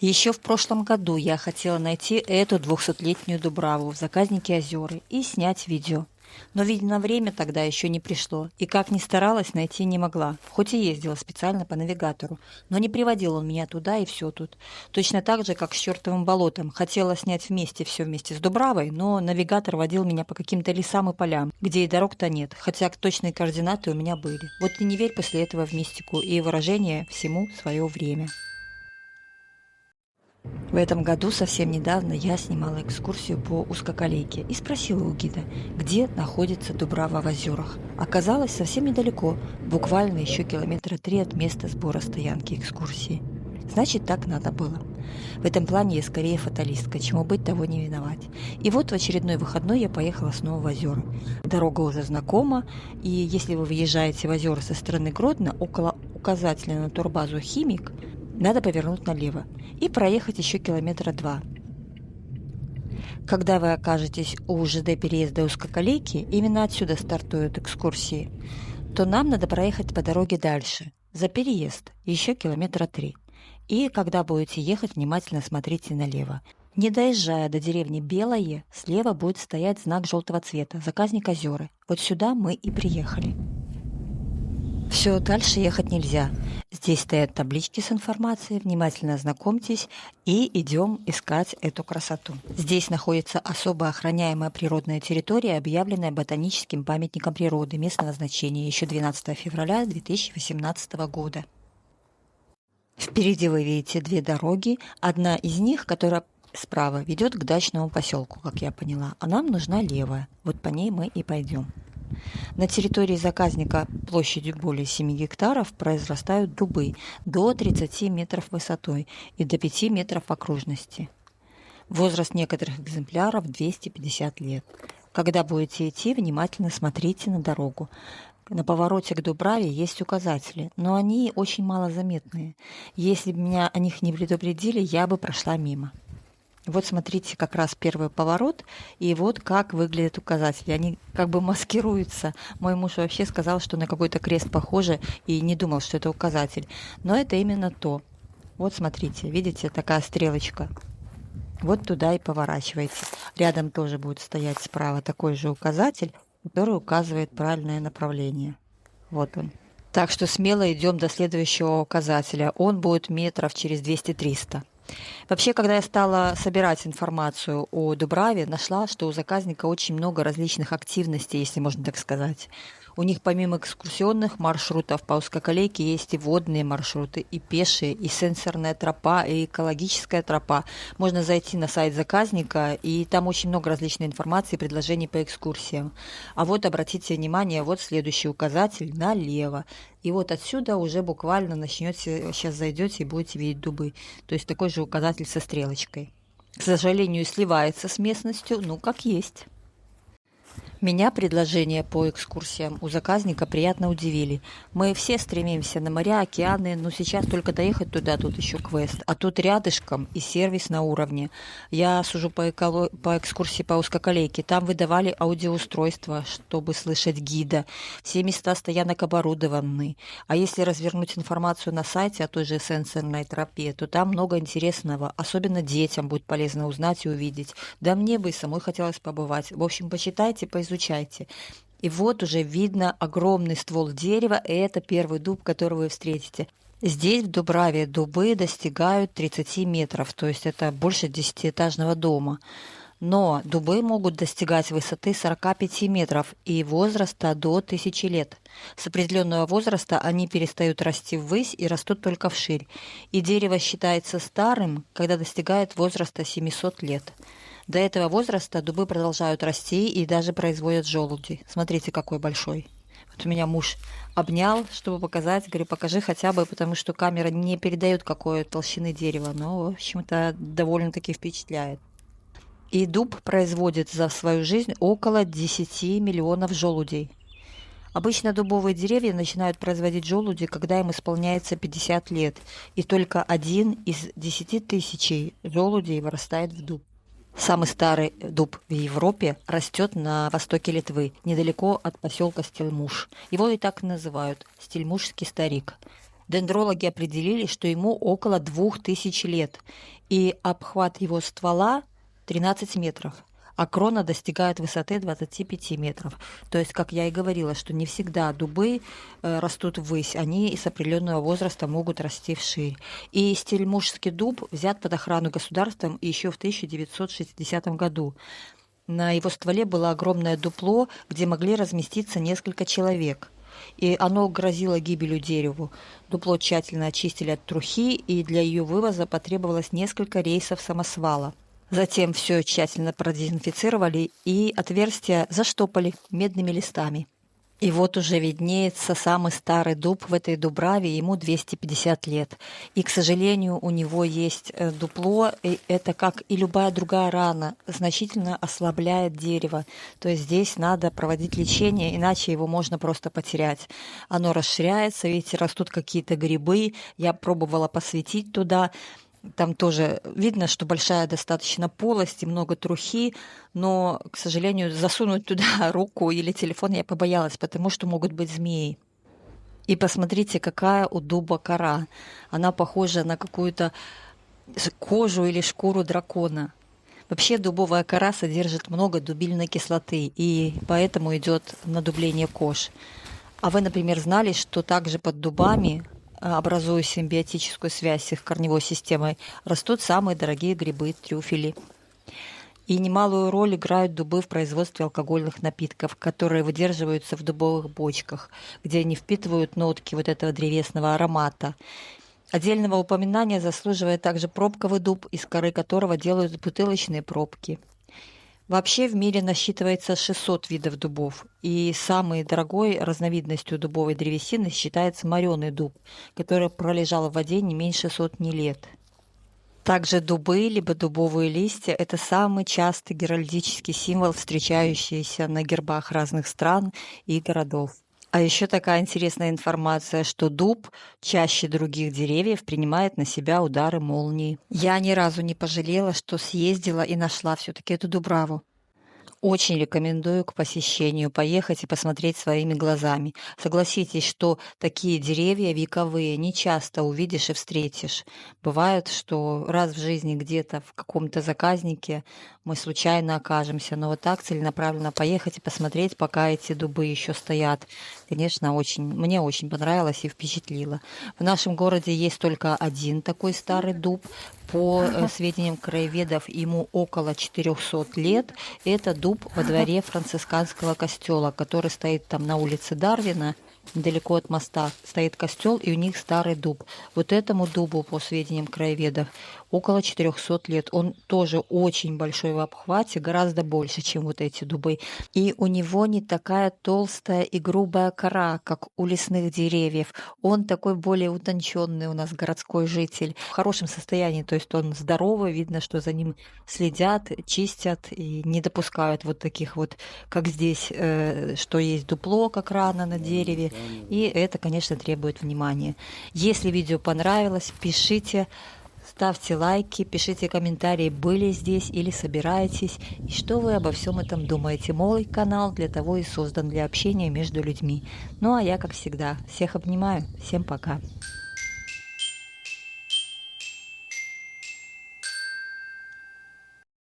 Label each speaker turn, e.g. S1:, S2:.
S1: Еще в прошлом году я хотела найти эту 200-летнюю дубраву в заказнике Озеры и снять видео. Но, видно, время тогда еще не пришло, и как ни старалась, найти не могла, хоть и ездила специально по навигатору, но не приводил он меня туда и все тут. Точно так же, как с чертовым болотом. Хотела снять все вместе с Дубравой, но навигатор водил меня по каким-то лесам и полям, где и дорог-то нет, хотя точные координаты у меня были. Вот и не верь после этого в мистику и выражение «всему свое время». В этом году, совсем недавно, я снимала экскурсию по узкоколейке и спросила у гида, где находится Дубрава в озерах. Оказалось, совсем недалеко, буквально еще километра 3 от места сбора стоянки экскурсии. Значит, так надо было. В этом плане я скорее фаталистка, чему быть, того не виновать. И вот в очередной выходной я поехала снова в озера. Дорога уже знакома, и если вы въезжаете в озера со стороны Гродно, около указателя на турбазу «Химик», надо повернуть налево и проехать еще километра 2. Когда вы окажетесь у ЖД переезда узкоколейки, именно отсюда стартуют экскурсии, то нам надо проехать по дороге дальше, за переезд, еще километра 3. И когда будете ехать, внимательно смотрите налево. Не доезжая до деревни Белое, слева будет стоять знак желтого цвета, заказник Озеры. Вот сюда мы и приехали. Все, дальше ехать нельзя. Здесь стоят таблички с информацией, внимательно ознакомьтесь и идем искать эту красоту. Здесь находится особо охраняемая природная территория, объявленная ботаническим памятником природы местного значения еще 12 февраля 2018 года. Впереди вы видите две дороги. Одна из них, которая справа, ведет к дачному поселку, как я поняла, а нам нужна левая. Вот по ней мы и пойдем. На территории заказника площадью более 7 гектаров произрастают дубы до 30 метров высотой и до 5 метров окружности. Возраст некоторых экземпляров 250 лет. Когда будете идти, внимательно смотрите на дорогу. На повороте к Дубраве есть указатели, но они очень малозаметные. Если бы меня о них не предупредили, я бы прошла мимо. Вот смотрите, как раз первый поворот, и вот как выглядят указатели. Они как бы маскируются. Мой муж вообще сказал, что на какой-то крест похоже, и не думал, что это указатель. Но это именно то. Вот смотрите, видите, такая стрелочка. Вот туда и поворачивайте. Рядом тоже будет стоять справа такой же указатель, который указывает правильное направление. Вот он. Так что смело идем до следующего указателя. Он будет метров через 200-300. Вообще, когда я стала собирать информацию о Дубраве, нашла, что у заказника очень много различных активностей, если можно так сказать. У них помимо экскурсионных маршрутов по узкоколейке есть и водные маршруты, и пешие, и сенсорная тропа, и экологическая тропа. Можно зайти на сайт заказника, и там очень много различной информации и предложений по экскурсиям. А вот обратите внимание, вот следующий указатель налево. И вот отсюда уже буквально начнете, сейчас зайдете и будете видеть дубы. То есть такой же указатель со стрелочкой. К сожалению, сливается с местностью, ну как есть. Меня предложения по экскурсиям у заказника приятно удивили. Мы все стремимся на моря, океаны, но сейчас только доехать туда, тут еще квест. А тут рядышком и сервис на уровне. Я сужу по экскурсии по узкоколейке. Там выдавали аудиоустройства, чтобы слышать гида. Все места стоянок оборудованы. А если развернуть информацию на сайте о той же сенсорной тропе, то там много интересного. Особенно детям будет полезно узнать и увидеть. Да мне бы и самой хотелось побывать. В общем, почитайте, поизучайте. И вот уже видно огромный ствол дерева, и это первый дуб, который вы встретите. Здесь, в Дубраве, дубы достигают 30 метров, то есть это больше 10-этажного дома. Но дубы могут достигать высоты 45 метров и возраста до 1000 лет. С определенного возраста они перестают расти ввысь и растут только вширь. И дерево считается старым, когда достигает возраста 700 лет. До этого возраста дубы продолжают расти и даже производят желуди. Смотрите, какой большой. Вот у меня муж обнял, чтобы показать. Говорю, покажи хотя бы, потому что камера не передает, какой толщины дерева. Но, в общем-то, довольно-таки впечатляет. И дуб производит за свою жизнь около 10 миллионов желудей. Обычно дубовые деревья начинают производить желуди, когда им исполняется 50 лет. И только 1 из 10 тысяч желудей вырастает в дуб. Самый старый дуб в Европе растет на востоке Литвы, недалеко от поселка Стельмуш. Его и так называют – Стельмушский старик. Дендрологи определили, что ему около 2000 лет, и обхват его ствола 13 метров, а крона достигает высоты 25 метров. То есть, как я и говорила, что не всегда дубы растут ввысь, они и с определенного возраста могут расти вширь. И стельмушский дуб взят под охрану государством еще в 1960 году. На его стволе было огромное дупло, где могли разместиться несколько человек. И оно грозило гибелью дереву. Дупло тщательно очистили от трухи, и для ее вывоза потребовалось несколько рейсов самосвала. Затем все тщательно продезинфицировали и отверстия заштопали медными листами. И вот уже виднеется самый старый дуб в этой дубраве, ему 250 лет. И, к сожалению, у него есть дупло, и это, как и любая другая рана, значительно ослабляет дерево. То есть здесь надо проводить лечение, иначе его можно просто потерять. Оно расширяется, видите, растут какие-то грибы. Я пробовала посветить туда. Там тоже видно, что большая достаточно полость и много трухи, но, к сожалению, засунуть туда руку или телефон я побоялась, потому что могут быть змеи. И посмотрите, какая у дуба кора. Она похожа на какую-то кожу или шкуру дракона. Вообще дубовая кора содержит много дубильной кислоты, и поэтому идет надубление кож. А вы, например, знали, что также под дубами, образуя симбиотическую связь с их корневой системой, растут самые дорогие грибы, трюфели. И немалую роль играют дубы в производстве алкогольных напитков, которые выдерживаются в дубовых бочках, где они впитывают нотки вот этого древесного аромата. Отдельного упоминания заслуживает также пробковый дуб, из коры которого делают бутылочные пробки. Вообще в мире насчитывается 600 видов дубов, и самой дорогой разновидностью дубовой древесины считается мореный дуб, который пролежал в воде не меньше сотни лет. Также дубы, либо дубовые листья – это самый частый геральдический символ, встречающийся на гербах разных стран и городов. А еще такая интересная информация, что дуб чаще других деревьев принимает на себя удары молнии. Я ни разу не пожалела, что съездила и нашла все-таки эту дубраву. Очень рекомендую к посещению поехать и посмотреть своими глазами. Согласитесь, что такие деревья вековые не часто увидишь и встретишь. Бывает, что раз в жизни где-то в каком-то заказнике мы случайно окажемся, но вот так целенаправленно поехать и посмотреть, пока эти дубы еще стоят. Конечно, мне очень понравилось и впечатлило. В нашем городе есть только один такой старый дуб. По сведениям краеведов, ему около 400 лет. Это дуб во дворе францисканского костела, который стоит там на улице Дарвина, недалеко от моста. Стоит костел, и у них старый дуб. Вот этому дубу, по сведениям краеведов, около 400 лет. Он тоже очень большой в обхвате, гораздо больше, чем вот эти дубы. И у него не такая толстая и грубая кора, как у лесных деревьев. Он такой более утонченный у нас городской житель. В хорошем состоянии, то есть он здоровый, видно, что за ним следят, чистят и не допускают вот таких вот, как здесь, что есть дупло, как рана на дереве. И это, конечно, требует внимания. Если видео понравилось, пишите, ставьте лайки, пишите комментарии, были здесь или собираетесь, и что вы обо всем этом думаете. Мой канал для того и создан, для общения между людьми. Ну а я, как всегда, всех обнимаю. Всем пока.